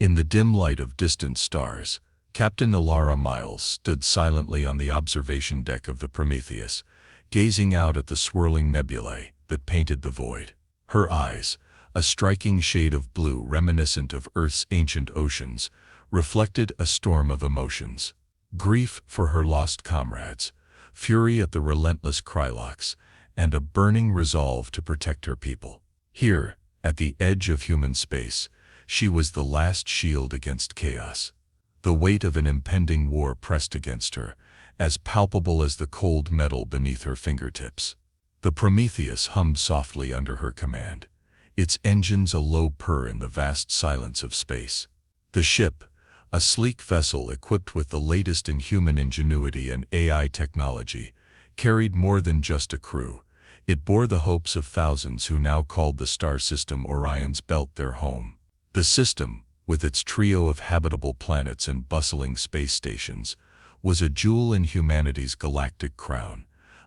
In the dim light of distant stars, Captain Alara Miles stood silently on the observation deck of the Prometheus, gazing out at the swirling nebulae that painted the void. Her eyes, a striking shade of blue reminiscent of Earth's ancient oceans, reflected a storm of emotions. Grief for her lost comrades, fury at the relentless Krylox, and a burning resolve to protect her people. Here, at the edge of human space, she was the last shield against chaos. The weight of an impending war pressed against her, as palpable as the cold metal beneath her fingertips. The Prometheus hummed softly under her command, its engines a low purr in the vast silence of space. The ship, a sleek vessel equipped with the latest in human ingenuity and AI technology, carried more than just a crew. It bore the hopes of thousands who now called the star system Orion's Belt their home. The system, with its trio of habitable planets and bustling space stations, was a jewel in humanity's galactic crown,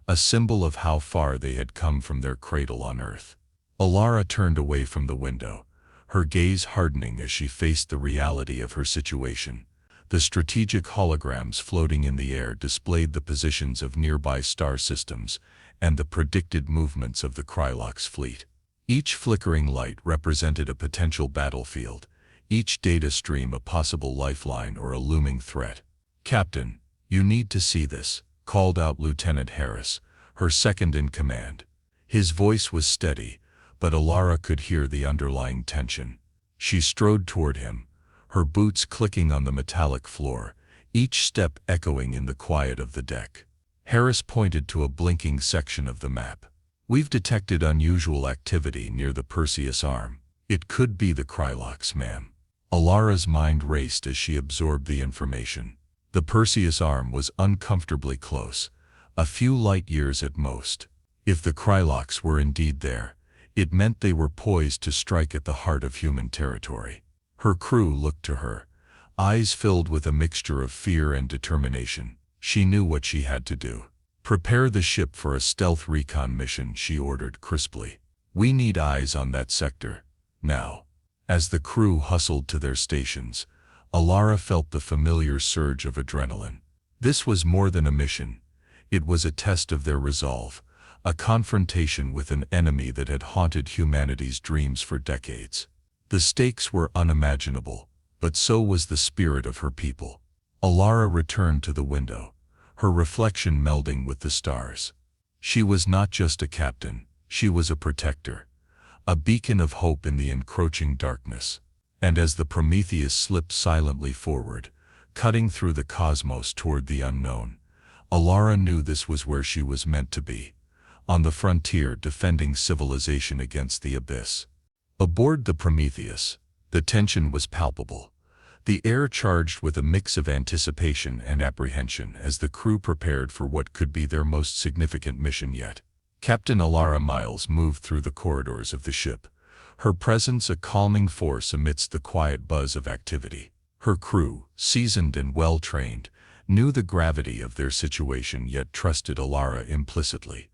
a symbol of how far they had come from their cradle on Earth. Alara turned away from the window, her gaze hardening as she faced the reality of her situation. The strategic holograms floating in the air displayed the positions of nearby star systems and the predicted movements of the Krylox fleet. Each flickering light represented a potential battlefield, each data stream a possible lifeline or a looming threat. "Captain, you need to see this," called out Lieutenant Harris, her second in command. His voice was steady, but Alara could hear the underlying tension. She strode toward him, her boots clicking on the metallic floor, each step echoing in the quiet of the deck. Harris pointed to a blinking section of the map. "We've detected unusual activity near the Perseus arm. It could be the Krylox, ma'am." Alara's mind raced as she absorbed the information. The Perseus arm was uncomfortably close, a few light years at most. If the Krylox were indeed there, it meant they were poised to strike at the heart of human territory. Her crew looked to her, eyes filled with a mixture of fear and determination. She knew what she had to do. "Prepare the ship for a stealth recon mission," she ordered crisply. "We need eyes on that sector, now." As the crew hustled to their stations, Alara felt the familiar surge of adrenaline. This was more than a mission. It was a test of their resolve, a confrontation with an enemy that had haunted humanity's dreams for decades. The stakes were unimaginable, but so was the spirit of her people. Alara returned to the window, her reflection melding with the stars. She was not just a captain, she was a protector, a beacon of hope in the encroaching darkness. And as the Prometheus slipped silently forward, cutting through the cosmos toward the unknown, Alara knew this was where she was meant to be, on the frontier defending civilization against the abyss. Aboard the Prometheus, the tension was palpable, the air charged with a mix of anticipation and apprehension as the crew prepared for what could be their most significant mission yet. Captain Alara Miles moved through the corridors of the ship, her presence a calming force amidst the quiet buzz of activity. Her crew, seasoned and well-trained, knew the gravity of their situation yet trusted Alara implicitly,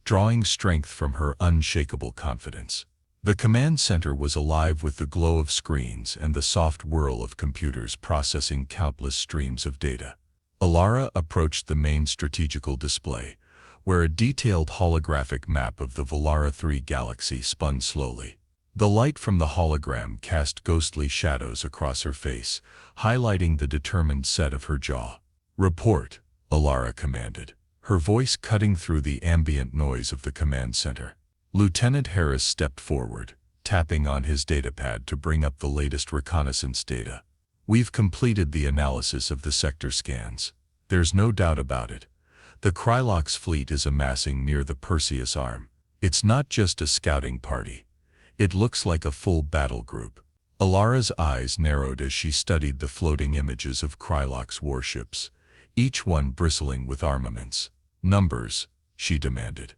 drawing strength from her unshakable confidence. The command center was alive with the glow of screens and the soft whirl of computers processing countless streams of data. Alara approached the main strategical display, where a detailed holographic map of the Valara 3 galaxy spun slowly. The light from the hologram cast ghostly shadows across her face, highlighting the determined set of her jaw. "Report," Alara commanded, her voice cutting through the ambient noise of the command center. Lieutenant Harris stepped forward, tapping on his datapad to bring up the latest reconnaissance data. "We've completed the analysis of the sector scans. There's no doubt about it. The Krylox fleet is amassing near the Perseus arm. It's not just a scouting party. It looks like a full battle group." Alara's eyes narrowed as she studied the floating images of Krylox warships, each one bristling with armaments. "Numbers," she demanded.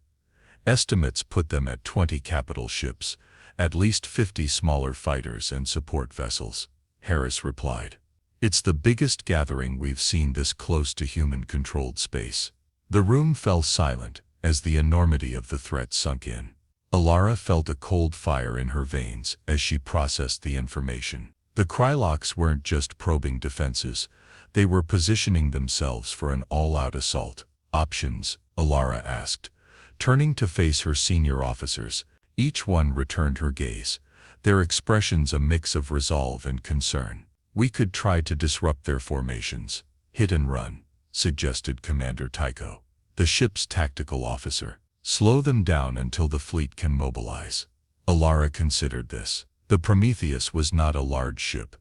"Estimates put them at 20 capital ships, at least 50 smaller fighters and support vessels," Harris replied. "It's the biggest gathering we've seen this close to human-controlled space." The room fell silent as the enormity of the threat sunk in. Alara felt a cold fire in her veins as she processed the information. The Kryloks weren't just probing defenses, they were positioning themselves for an all-out assault. Options? Alara asked, turning to face her senior officers. Each one returned her gaze, their expressions a mix of resolve and concern. We could try to disrupt their formations. Hit and run, suggested Commander Tycho, the ship's tactical officer. Slow them down until the fleet can mobilize. Alara considered this. The Prometheus was not a large ship,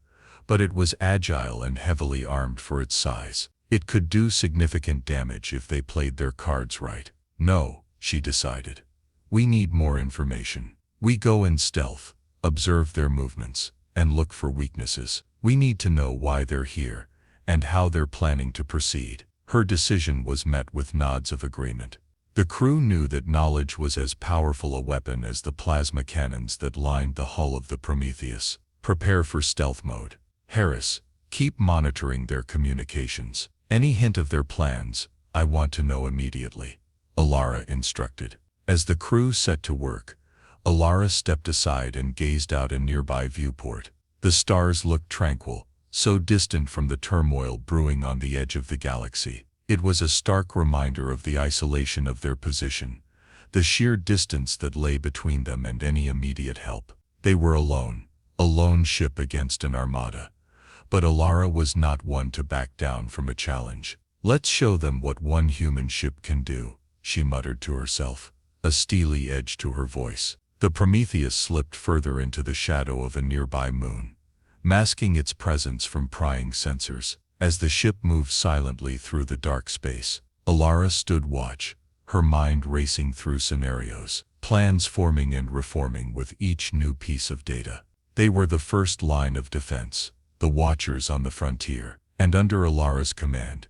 but it was agile and heavily armed for its size. It could do significant damage if they played their cards right. No, she decided. We need more information. We go in stealth, observe their movements, and look for weaknesses. We need to know why they're here, and how they're planning to proceed. Her decision was met with nods of agreement. The crew knew that knowledge was as powerful a weapon as the plasma cannons that lined the hull of the Prometheus. Prepare for stealth mode. Harris, keep monitoring their communications. Any hint of their plans, I want to know immediately, Alara instructed. As the crew set to work, Alara stepped aside and gazed out a nearby viewport. The stars looked tranquil, so distant from the turmoil brewing on the edge of the galaxy. It was a stark reminder of the isolation of their position, the sheer distance that lay between them and any immediate help. They were alone, a lone ship against an armada. But Alara was not one to back down from a challenge. Let's show them what one human ship can do, she muttered to herself, a steely edge to her voice. The Prometheus slipped further into the shadow of a nearby moon, masking its presence from prying sensors. As the ship moved silently through the dark space, Alara stood watch, her mind racing through scenarios, plans forming and reforming with each new piece of data. They were the first line of defense, the watchers on the frontier, and under Alara's command,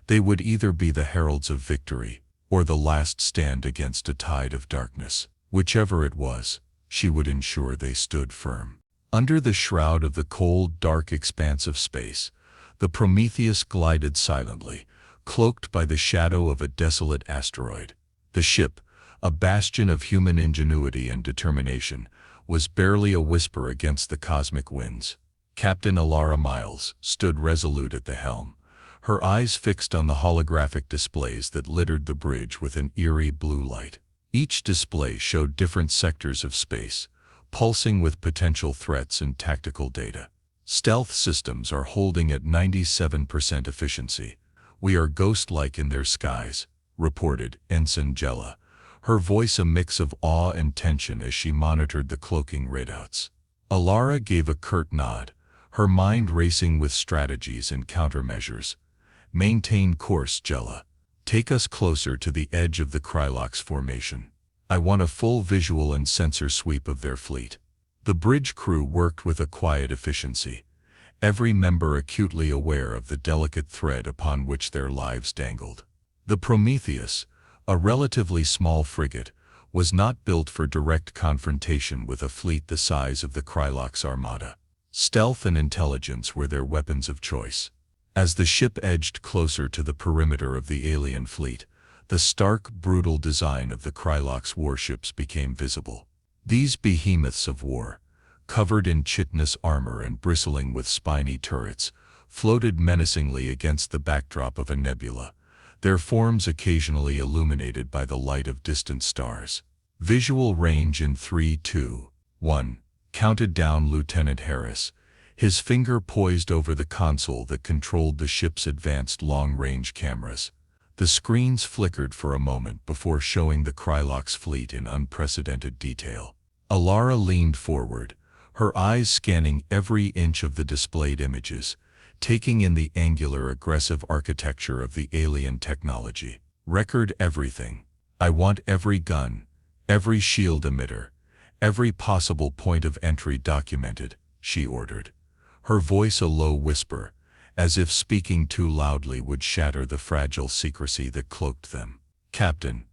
they would either be the heralds of victory or the last stand against a tide of darkness. Whichever it was, she would ensure they stood firm. Under the shroud of the cold, dark expanse of space, the Prometheus glided silently, cloaked by the shadow of a desolate asteroid. The ship, a bastion of human ingenuity and determination, was barely a whisper against the cosmic winds. Captain Alara Miles stood resolute at the helm, her eyes fixed on the holographic displays that littered the bridge with an eerie blue light. Each display showed different sectors of space, pulsing with potential threats and tactical data. Stealth systems are holding at 97% efficiency. We are ghost-like in their skies, reported Ensign Jella, her voice a mix of awe and tension as she monitored the cloaking readouts. Alara gave a curt nod, her mind racing with strategies and countermeasures. Maintain course, Jella. Take us closer to the edge of the Kryloks formation. I want a full visual and sensor sweep of their fleet. The bridge crew worked with a quiet efficiency, every member acutely aware of the delicate thread upon which their lives dangled. The Prometheus, a relatively small frigate, was not built for direct confrontation with a fleet the size of the Kryloks armada. Stealth and intelligence were their weapons of choice. As the ship edged closer to the perimeter of the alien fleet, the stark, brutal design of the Kryloks warships became visible. These behemoths of war, covered in chitinous armor and bristling with spiny turrets, floated menacingly against the backdrop of a nebula, their forms occasionally illuminated by the light of distant stars. Visual range in 3, 2, 1, counted down Lieutenant Harris, his finger poised over the console that controlled the ship's advanced long-range cameras. The screens flickered for a moment before showing the Kryloks fleet in unprecedented detail. Alara leaned forward, her eyes scanning every inch of the displayed images, taking in the angular, aggressive architecture of the alien technology. Record everything. I want every gun, every shield emitter, every possible point of entry documented, she ordered, her voice a low whisper, as if speaking too loudly would shatter the fragile secrecy that cloaked them. Captain,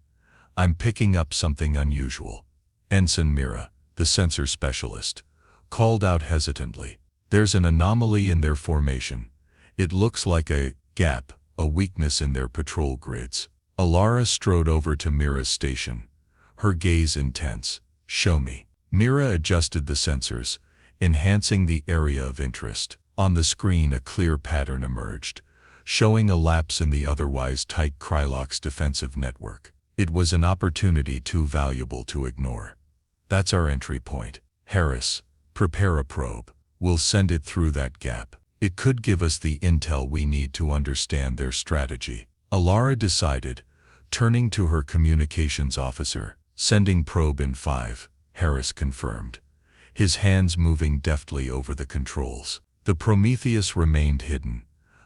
I'm picking up something unusual. Ensign Mira, the sensor specialist, called out hesitantly. There's an anomaly in their formation. It looks like a gap, a weakness in their patrol grids. Alara strode over to Mira's station, her gaze intense. Show me. Mira adjusted the sensors, enhancing the area of interest. On the screen, a clear pattern emerged, showing a lapse in the otherwise tight Krylock's defensive network. It was an opportunity too valuable to ignore. That's our entry point. Harris, prepare a probe. We'll send it through that gap. It could give us the intel we need to understand their strategy. Alara decided, turning to her communications officer. Sending probe in 5, Harris confirmed, his hands moving deftly over the controls. The Prometheus remained hidden,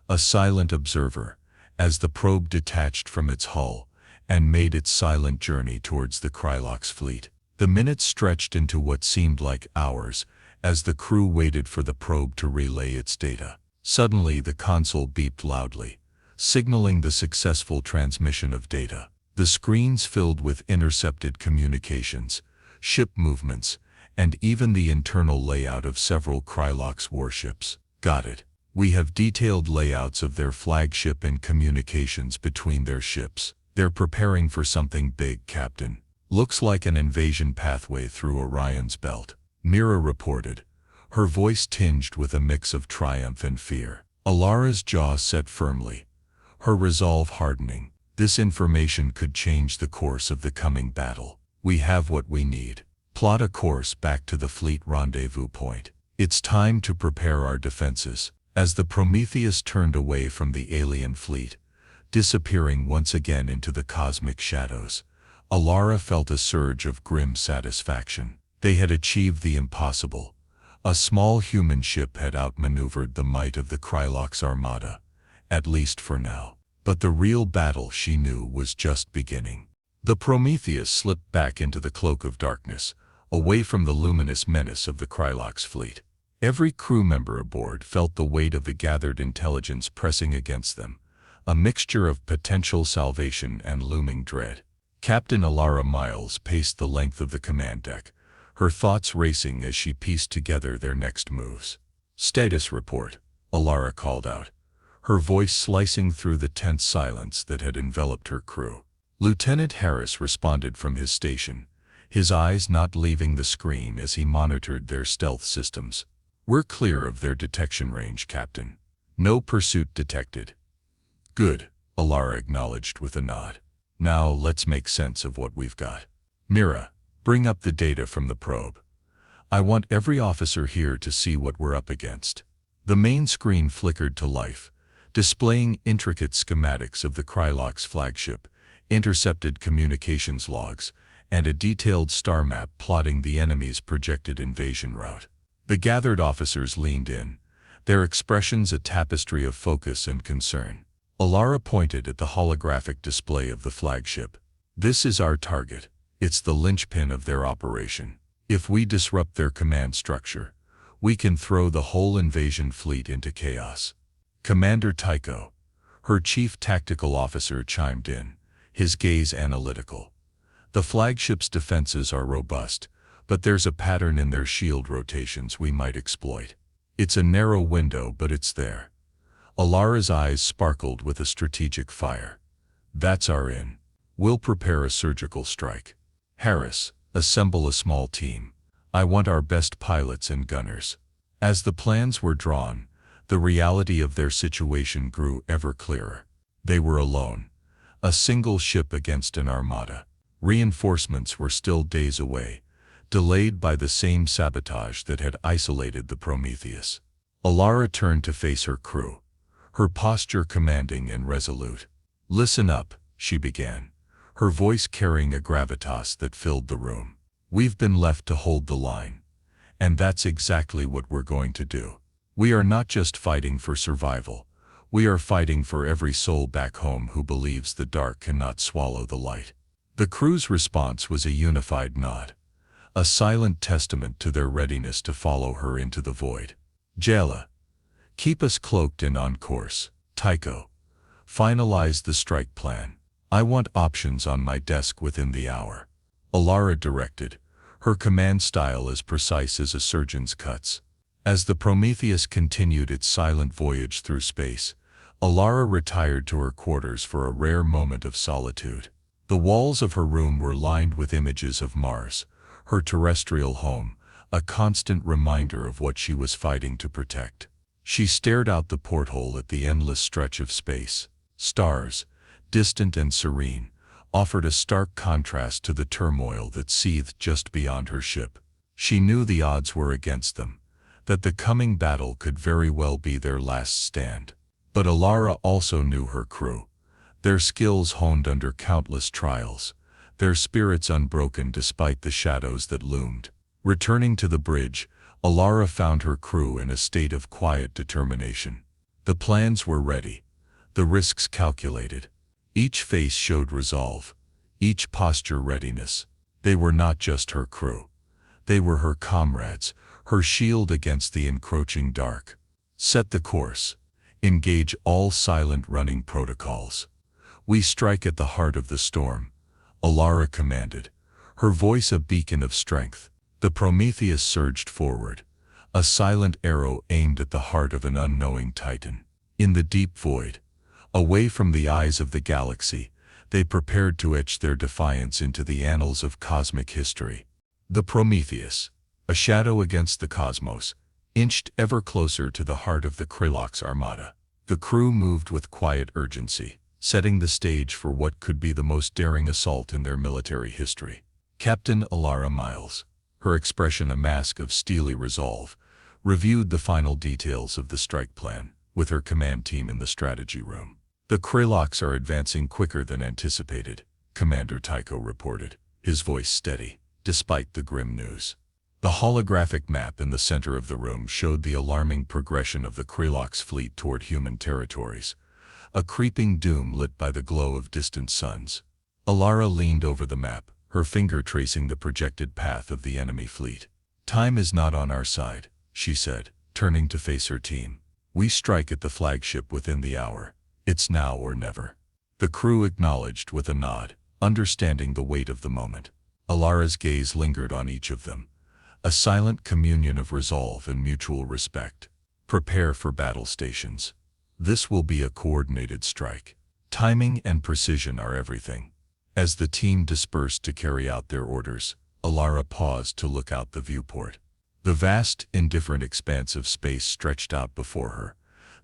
a silent observer, as the probe detached from its hull and made its silent journey towards the Krylock's fleet. The minutes stretched into what seemed like hours as the crew waited for the probe to relay its data. Suddenly the console beeped loudly, signaling the successful transmission of data. The screens filled with intercepted communications, ship movements, and even the internal layout of several Krylock's warships. Got it. We have detailed layouts of their flagship and communications between their ships. They're preparing for something big, Captain. Looks like an invasion pathway through Orion's belt. Mira reported, her voice tinged with a mix of triumph and fear. Alara's jaw set firmly, her resolve hardening. This information could change the course of the coming battle. We have what we need. Plot a course back to the fleet rendezvous point. It's time to prepare our defenses. As the Prometheus turned away from the alien fleet, disappearing once again into the cosmic shadows, Alara felt a surge of grim satisfaction. They had achieved the impossible. A small human ship had outmaneuvered the might of the Krylock's armada, at least for now. But the real battle, she knew, was just beginning. The Prometheus slipped back into the cloak of darkness, away from the luminous menace of the Krylock's fleet. Every crew member aboard felt the weight of the gathered intelligence pressing against them, a mixture of potential salvation and looming dread. Captain Alara Miles paced the length of the command deck, her thoughts racing as she pieced together their next moves. "Status report," Alara called out, her voice slicing through the tense silence that had enveloped her crew. Lieutenant Harris responded from his station, his eyes not leaving the screen as he monitored their stealth systems. "We're clear of their detection range, Captain. No pursuit detected." "Good," Alara acknowledged with a nod. "Now let's make sense of what we've got. Mira, bring up the data from the probe. I want every officer here to see what we're up against." The main screen flickered to life, displaying intricate schematics of the Krylock's flagship, intercepted communications logs, and a detailed star map plotting the enemy's projected invasion route. The gathered officers leaned in, their expressions a tapestry of focus and concern. Alara pointed at the holographic display of the flagship. "This is our target. It's the linchpin of their operation. If we disrupt their command structure, we can throw the whole invasion fleet into chaos." Commander Tycho, her chief tactical officer, chimed in, his gaze analytical. "The flagship's defenses are robust, but there's a pattern in their shield rotations we might exploit. It's a narrow window, but it's there." Alara's eyes sparkled with a strategic fire. "That's our in. We'll prepare a surgical strike. Harris, assemble a small team. I want our best pilots and gunners." As the plans were drawn, the reality of their situation grew ever clearer. They were alone, a single ship against an armada. Reinforcements were still days away, delayed by the same sabotage that had isolated the Prometheus. Alara turned to face her crew, her posture commanding and resolute. "Listen up," she began, her voice carrying a gravitas that filled the room. "We've been left to hold the line, and that's exactly what we're going to do. We are not just fighting for survival, we are fighting for every soul back home who believes the dark cannot swallow the light." The crew's response was a unified nod, a silent testament to their readiness to follow her into the void. "Jayla, keep us cloaked and on course. Tycho, finalize the strike plan. I want options on my desk within the hour," Alara directed, her command style as precise as a surgeon's cuts. As the Prometheus continued its silent voyage through space, Alara retired to her quarters for a rare moment of solitude. The walls of her room were lined with images of Mars, her terrestrial home, a constant reminder of what she was fighting to protect. She stared out the porthole at the endless stretch of space. Stars, distant and serene, offered a stark contrast to the turmoil that seethed just beyond her ship. She knew the odds were against them, that the coming battle could very well be their last stand. But Alara also knew her crew, their skills honed under countless trials, their spirits unbroken despite the shadows that loomed. Returning to the bridge, Alara found her crew in a state of quiet determination. The plans were ready, the risks calculated. Each face showed resolve, each posture readiness. They were not just her crew. They were her comrades, her shield against the encroaching dark. Set the course. Engage all silent running protocols. We strike at the heart of the storm, Alara commanded, her voice a beacon of strength. The Prometheus surged forward, a silent arrow aimed at the heart of an unknowing titan. In the deep void, away from the eyes of the galaxy, they prepared to etch their defiance into the annals of cosmic history. The Prometheus, a shadow against the cosmos, inched ever closer to the heart of the Kralox armada. The crew moved with quiet urgency, setting the stage for what could be the most daring assault in their military history. Captain Alara Miles, her expression a mask of steely resolve, reviewed the final details of the strike plan with her command team in the strategy room. The Kralox are advancing quicker than anticipated, Commander Tycho reported, his voice steady, despite the grim news. The holographic map in the center of the room showed the alarming progression of the Kralox fleet toward human territories, a creeping doom lit by the glow of distant suns. Alara leaned over the map, her finger tracing the projected path of the enemy fleet. Time is not on our side, she said, turning to face her team. We strike at the flagship within the hour. It's now or never. The crew acknowledged with a nod, understanding the weight of the moment. Alara's gaze lingered on each of them, a silent communion of resolve and mutual respect. Prepare for battle stations. This will be a coordinated strike. Timing and precision are everything. As the team dispersed to carry out their orders, Alara paused to look out the viewport. The vast, indifferent expanse of space stretched out before her,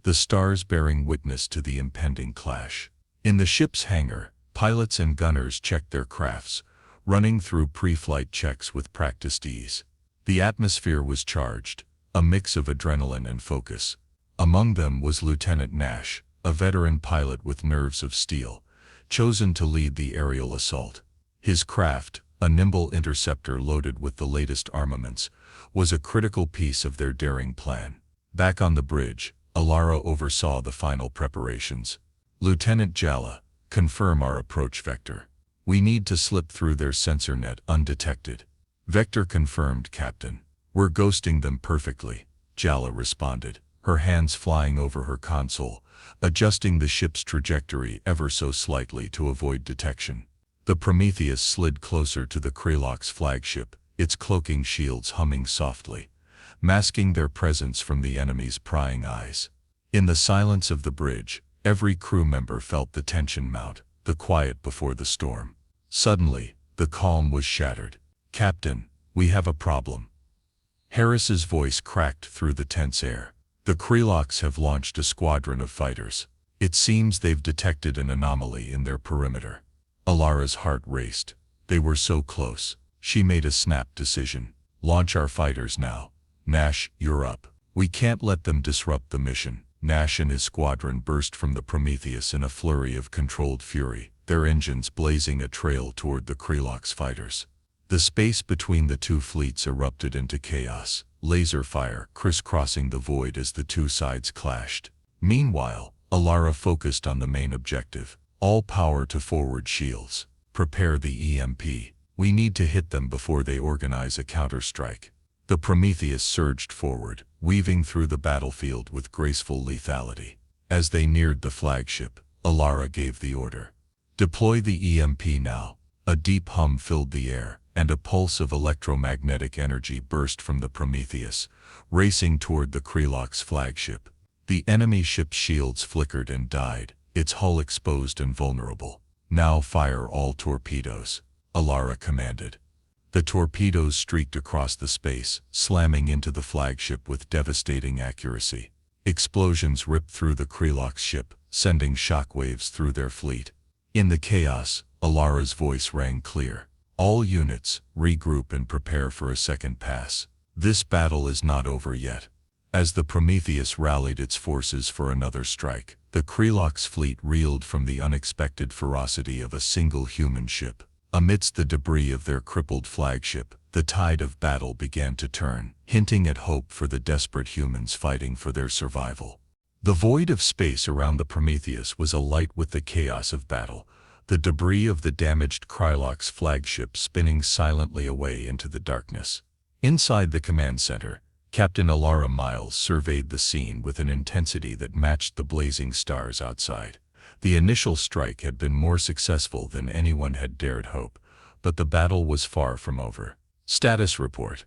the stars bearing witness to the impending clash. In the ship's hangar, pilots and gunners checked their crafts, running through pre-flight checks with practiced ease. The atmosphere was charged, a mix of adrenaline and focus. Among them was Lieutenant Nash, a veteran pilot with nerves of steel, chosen to lead the aerial assault. His craft, a nimble interceptor loaded with the latest armaments, was a critical piece of their daring plan. Back on the bridge, Alara oversaw the final preparations. Lieutenant Jala, confirm our approach vector. We need to slip through their sensor net undetected. Vector confirmed, Captain. We're ghosting them perfectly, Jala responded, her hands flying over her console, adjusting the ship's trajectory ever so slightly to avoid detection. The Prometheus slid closer to the Kralox flagship, its cloaking shields humming softly, masking their presence from the enemy's prying eyes. In the silence of the bridge, every crew member felt the tension mount, the quiet before the storm. Suddenly, the calm was shattered. Captain, we have a problem. Harris's voice cracked through the tense air. The Kralox have launched a squadron of fighters. It seems they've detected an anomaly in their perimeter. Alara's heart raced. They were so close. She made a snap decision. Launch our fighters now. Nash, you're up. We can't let them disrupt the mission. Nash and his squadron burst from the Prometheus in a flurry of controlled fury, their engines blazing a trail toward the Kralox fighters. The space between the two fleets erupted into chaos, laser fire crisscrossing the void as the two sides clashed. Meanwhile, Alara focused on the main objective. All power to forward shields. Prepare the EMP. We need to hit them before they organize a counterstrike. The Prometheus surged forward, weaving through the battlefield with graceful lethality. As they neared the flagship, Alara gave the order. Deploy the EMP now. A deep hum filled the air, and a pulse of electromagnetic energy burst from the Prometheus, racing toward the Kralox flagship. The enemy ship's shields flickered and died, its hull exposed and vulnerable. Now fire all torpedoes, Alara commanded. The torpedoes streaked across the space, slamming into the flagship with devastating accuracy. Explosions ripped through the Krelok's ship, sending shockwaves through their fleet. In the chaos, Alara's voice rang clear. All units, regroup and prepare for a second pass. This battle is not over yet. As the Prometheus rallied its forces for another strike, the Krelok's fleet reeled from the unexpected ferocity of a single human ship. Amidst the debris of their crippled flagship, the tide of battle began to turn, hinting at hope for the desperate humans fighting for their survival. The void of space around the Prometheus was alight with the chaos of battle, the debris of the damaged Krylok's flagship spinning silently away into the darkness. Inside the command center, Captain Alara Miles surveyed the scene with an intensity that matched the blazing stars outside. The initial strike had been more successful than anyone had dared hope, but the battle was far from over. Status report.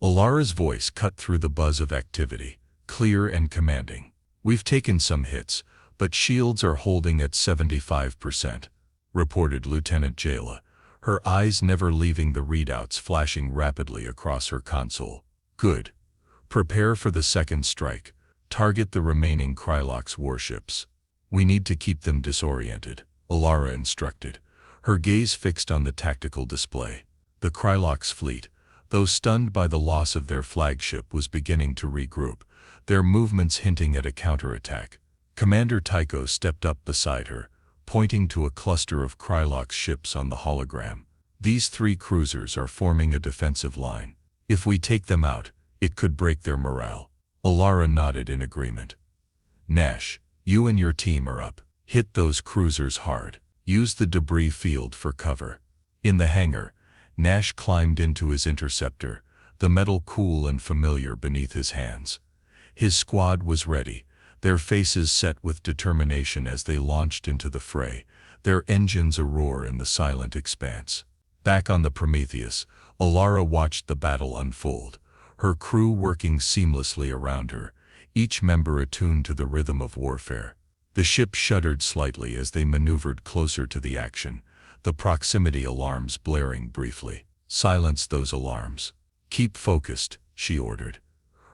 Alara's voice cut through the buzz of activity, clear and commanding. We've taken some hits, but shields are holding at 75%, reported Lieutenant Jayla, her eyes never leaving the readouts flashing rapidly across her console. Good. Prepare for the second strike. Target the remaining Krylok's warships. We need to keep them disoriented, Alara instructed, her gaze fixed on the tactical display. The Krylok's fleet, though stunned by the loss of their flagship, was beginning to regroup, their movements hinting at a counterattack. Commander Tycho stepped up beside her, pointing to a cluster of Krylok's ships on the hologram. These 3 cruisers are forming a defensive line. If we take them out, it could break their morale. Alara nodded in agreement. Nash, you and your team are up. Hit those cruisers hard. Use the debris field for cover. In the hangar, Nash climbed into his interceptor, the metal cool and familiar beneath his hands. His squad was ready, their faces set with determination as they launched into the fray, their engines a-roar in the silent expanse. Back on the Prometheus, Alara watched the battle unfold, her crew working seamlessly around her, each member attuned to the rhythm of warfare. The ship shuddered slightly as they maneuvered closer to the action, the proximity alarms blaring briefly. Silence those alarms. Keep focused, she ordered,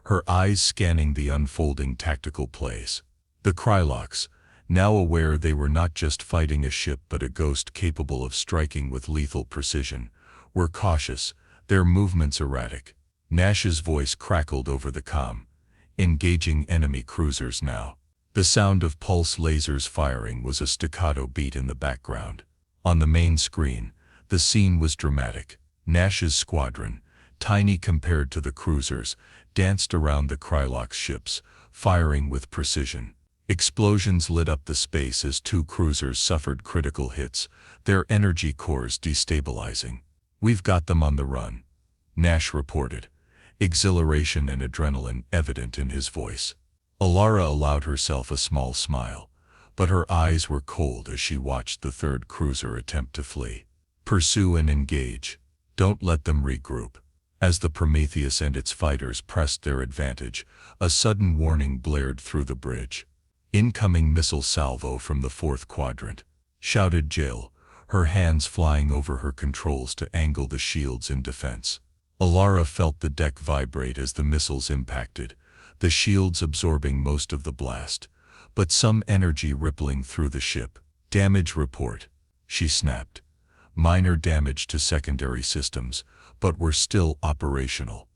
her eyes scanning the unfolding tactical plays. The Krylok's, now aware they were not just fighting a ship but a ghost capable of striking with lethal precision, were cautious, their movements erratic. Nash's voice crackled over the comm. Engaging enemy cruisers now. The sound of pulse lasers firing was a staccato beat in the background. On the main screen, the scene was dramatic. Nash's squadron, tiny compared to the cruisers, danced around the Krylok's ships, firing with precision. Explosions lit up the space as 2 cruisers suffered critical hits, their energy cores destabilizing. We've got them on the run, Nash reported, exhilaration and adrenaline evident in his voice. Alara allowed herself a small smile, but her eyes were cold as she watched the 3rd cruiser attempt to flee. Pursue and engage. Don't let them regroup. As the Prometheus and its fighters pressed their advantage, a sudden warning blared through the bridge. Incoming missile salvo from the 4th quadrant, shouted Jill, her hands flying over her controls to angle the shields in defense. Alara felt the deck vibrate as the missiles impacted, the shields absorbing most of the blast, but some energy rippling through the ship. Damage report, she snapped. Minor damage to secondary systems, but were still operational,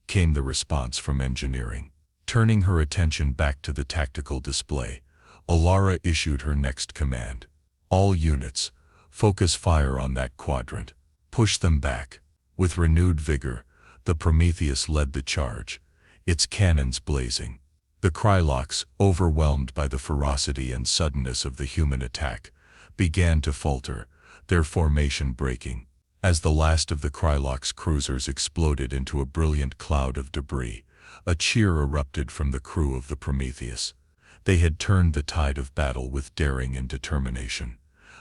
came the response from engineering. Turning her attention back to the tactical display, Alara issued her next command. All units, focus fire on that quadrant. Push them back. With renewed vigor, the Prometheus led the charge, its cannons blazing. The Krylok's, overwhelmed by the ferocity and suddenness of the human attack, began to falter, their formation breaking. As the last of the Krylok's cruisers exploded into a brilliant cloud of debris, a cheer erupted from the crew of the Prometheus. They had turned the tide of battle with daring and determination,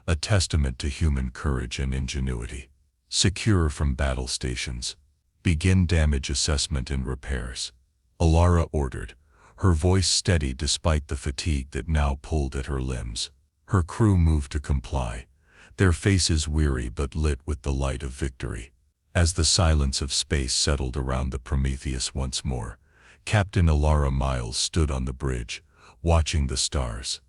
a testament to human courage and ingenuity. Secure from battle stations. Begin damage assessment and repairs, Alara ordered, her voice steady despite the fatigue that now pulled at her limbs. Her crew moved to comply, their faces weary but lit with the light of victory. As the silence of space settled around the Prometheus once more, Captain Alara Miles stood on the bridge, watching the stars.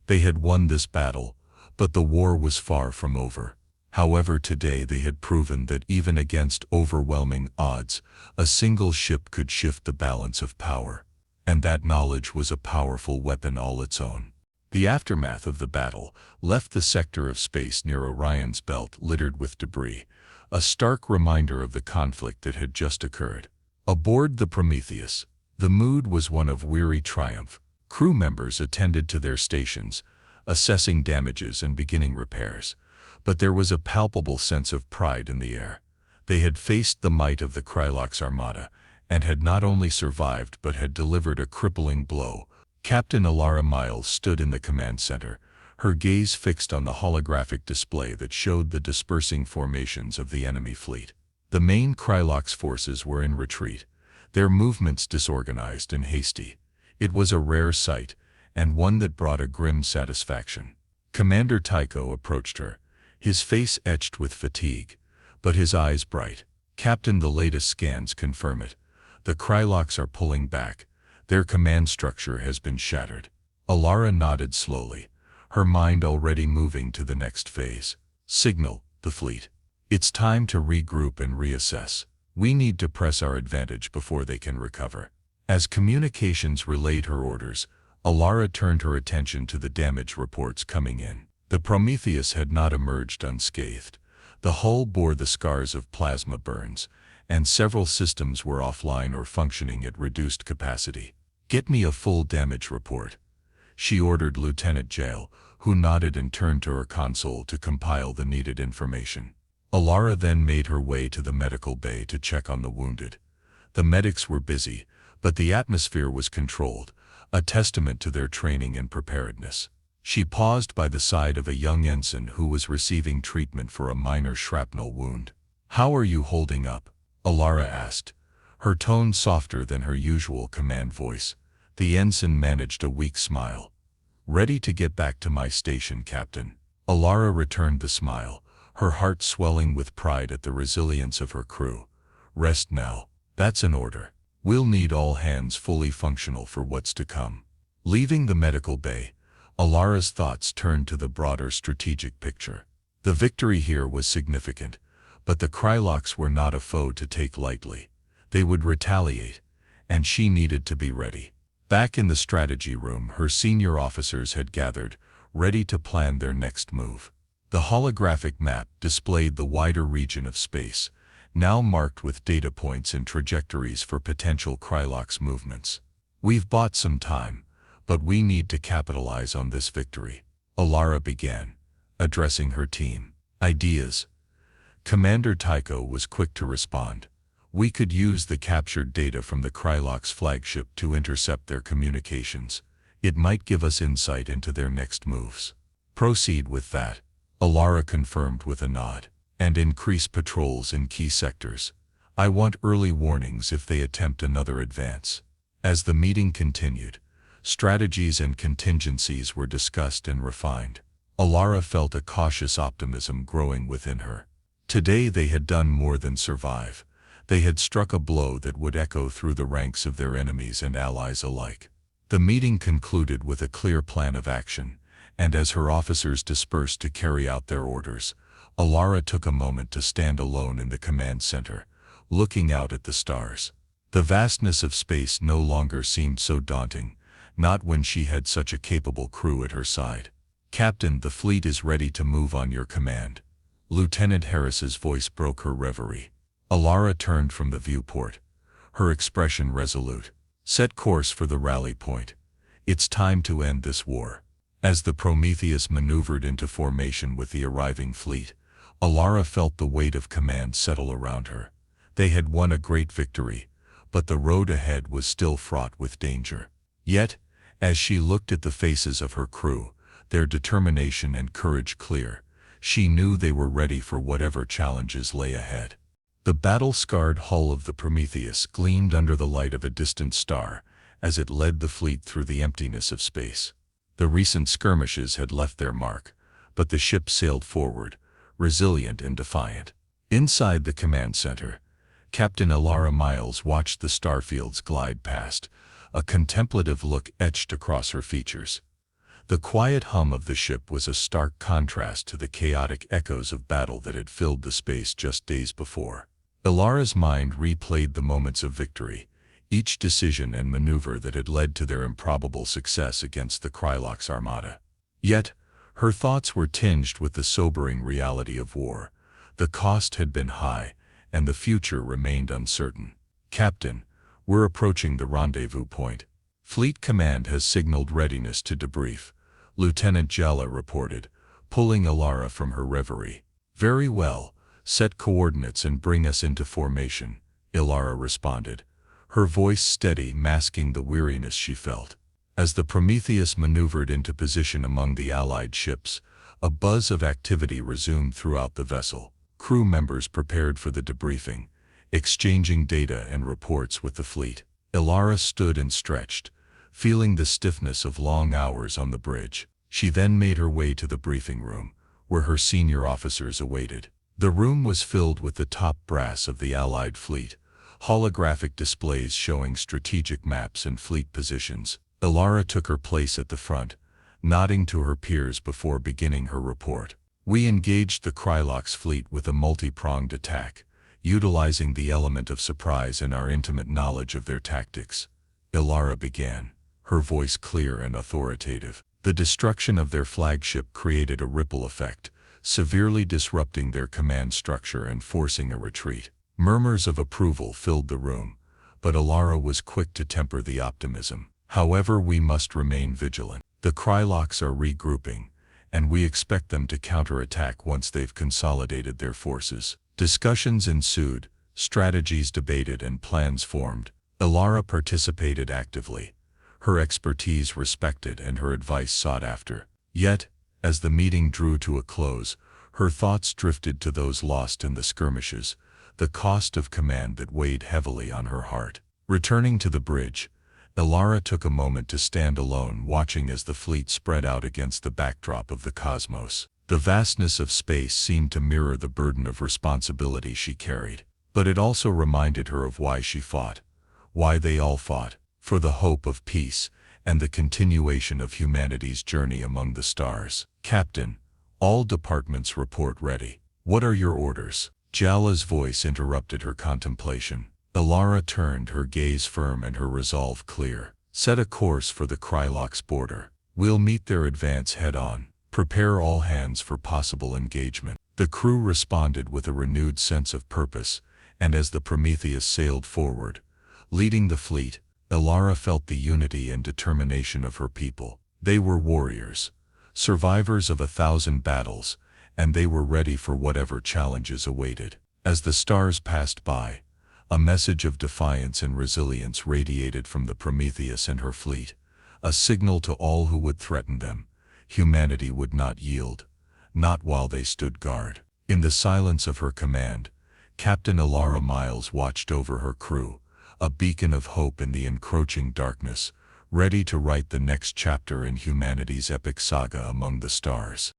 They had won this battle, but the war was far from over. However, today they had proven that even against overwhelming odds, a single ship could shift the balance of power. And that knowledge was a powerful weapon all its own. The aftermath of the battle left the sector of space near Orion's belt littered with debris, a stark reminder of the conflict that had just occurred. Aboard the Prometheus, the mood was one of weary triumph. Crew members attended to their stations, assessing damages and beginning repairs. But there was a palpable sense of pride in the air. They had faced the might of the Krylox Armada, and had not only survived but had delivered a crippling blow. Captain Alara Miles stood in the command center, her gaze fixed on the holographic display that showed the dispersing formations of the enemy fleet. The main Krylox forces were in retreat, their movements disorganized and hasty. It was a rare sight, and one that brought a grim satisfaction. Commander Tycho approached her, his face etched with fatigue, but his eyes bright. "Captain, the latest scans confirm it. The Krylox are pulling back. Their command structure has been shattered." Alara nodded slowly, her mind already moving to the next phase. "Signal the fleet. It's time to regroup and reassess. We need to press our advantage before they can recover." As communications relayed her orders, Alara turned her attention to the damage reports coming in. The Prometheus had not emerged unscathed. The hull bore the scars of plasma burns, and several systems were offline or functioning at reduced capacity. "Get me a full damage report," she ordered Lieutenant Jail, who nodded and turned to her console to compile the needed information. Alara then made her way to the medical bay to check on the wounded. The medics were busy, but the atmosphere was controlled, a testament to their training and preparedness. She paused by the side of a young ensign who was receiving treatment for a minor shrapnel wound. "How are you holding up?" Alara asked, her tone softer than her usual command voice. The ensign managed a weak smile. "Ready to get back to my station, Captain." Alara returned the smile, her heart swelling with pride at the resilience of her crew. "Rest now. That's an order. We'll need all hands fully functional for what's to come." Leaving the medical bay, Alara's thoughts turned to the broader strategic picture. The victory here was significant, but the Krylox were not a foe to take lightly. They would retaliate, and she needed to be ready. Back in the strategy room, her senior officers had gathered, ready to plan their next move. The holographic map displayed the wider region of space, now marked with data points and trajectories for potential Krylox movements. "We've bought some time, but we need to capitalize on this victory," Alara began, addressing her team. "Ideas?" Commander Tycho was quick to respond. "We could use the captured data from the Krylox flagship to intercept their communications. It might give us insight into their next moves." "Proceed with that," Alara confirmed with a nod. "And increase patrols in key sectors. I want early warnings if they attempt another advance." As the meeting continued, strategies and contingencies were discussed and refined. Alara felt a cautious optimism growing within her. Today they had done more than survive. They had struck a blow that would echo through the ranks of their enemies and allies alike. The meeting concluded with a clear plan of action, and as her officers dispersed to carry out their orders, Alara took a moment to stand alone in the command center, looking out at the stars. The vastness of space no longer seemed so daunting, not when she had such a capable crew at her side. "Captain, the fleet is ready to move on your command." Lieutenant Harris's voice broke her reverie. Alara turned from the viewport, her expression resolute. "Set course for the rally point. It's time to end this war." As the Prometheus maneuvered into formation with the arriving fleet, Alara felt the weight of command settle around her. They had won a great victory, but the road ahead was still fraught with danger. Yet, as she looked at the faces of her crew, their determination and courage clear, she knew they were ready for whatever challenges lay ahead. The battle-scarred hull of the Prometheus gleamed under the light of a distant star as it led the fleet through the emptiness of space. The recent skirmishes had left their mark, but the ship sailed forward, resilient and defiant. Inside the command center, Captain Alara Miles watched the starfields glide past, a contemplative look etched across her features. The quiet hum of the ship was a stark contrast to the chaotic echoes of battle that had filled the space just days before. Alara's mind replayed the moments of victory, each decision and maneuver that had led to their improbable success against the Krylox armada. Yet, her thoughts were tinged with the sobering reality of war. The cost had been high, and the future remained uncertain. "Captain, we're approaching the rendezvous point. Fleet Command has signaled readiness to debrief," Lieutenant Jala reported, pulling Alara from her reverie. "Very well, set coordinates and bring us into formation," Alara responded, her voice steady, masking the weariness she felt. As the Prometheus maneuvered into position among the Allied ships, a buzz of activity resumed throughout the vessel. Crew members prepared for the debriefing, exchanging data and reports with the fleet. Alara stood and stretched, feeling the stiffness of long hours on the bridge. She then made her way to the briefing room, where her senior officers awaited. The room was filled with the top brass of the Allied fleet, holographic displays showing strategic maps and fleet positions. Alara took her place at the front, nodding to her peers before beginning her report. "We engaged the Krylox fleet with a multi-pronged attack, utilizing the element of surprise and our intimate knowledge of their tactics," Alara began, her voice clear and authoritative. "The destruction of their flagship created a ripple effect, severely disrupting their command structure and forcing a retreat." Murmurs of approval filled the room, but Alara was quick to temper the optimism. "However, we must remain vigilant. The Krylox are regrouping, and we expect them to counterattack once they've consolidated their forces." Discussions ensued, strategies debated and plans formed. Alara participated actively, her expertise respected and her advice sought after. Yet, as the meeting drew to a close, her thoughts drifted to those lost in the skirmishes, the cost of command that weighed heavily on her heart. Returning to the bridge, Alara took a moment to stand alone, watching as the fleet spread out against the backdrop of the cosmos. The vastness of space seemed to mirror the burden of responsibility she carried. But it also reminded her of why she fought, why they all fought, for the hope of peace and the continuation of humanity's journey among the stars. "Captain, all departments report ready. What are your orders?" Jala's voice interrupted her contemplation. Alara turned, her gaze firm and her resolve clear. "Set a course for the Krylox border. We'll meet their advance head-on. Prepare all hands for possible engagement." The crew responded with a renewed sense of purpose, and as the Prometheus sailed forward, leading the fleet, Alara felt the unity and determination of her people. They were warriors, survivors of 1,000 battles, and they were ready for whatever challenges awaited. As the stars passed by, a message of defiance and resilience radiated from the Prometheus and her fleet, a signal to all who would threaten them. Humanity would not yield, not while they stood guard. In the silence of her command, Captain Alara Miles watched over her crew, a beacon of hope in the encroaching darkness, ready to write the next chapter in humanity's epic saga among the stars.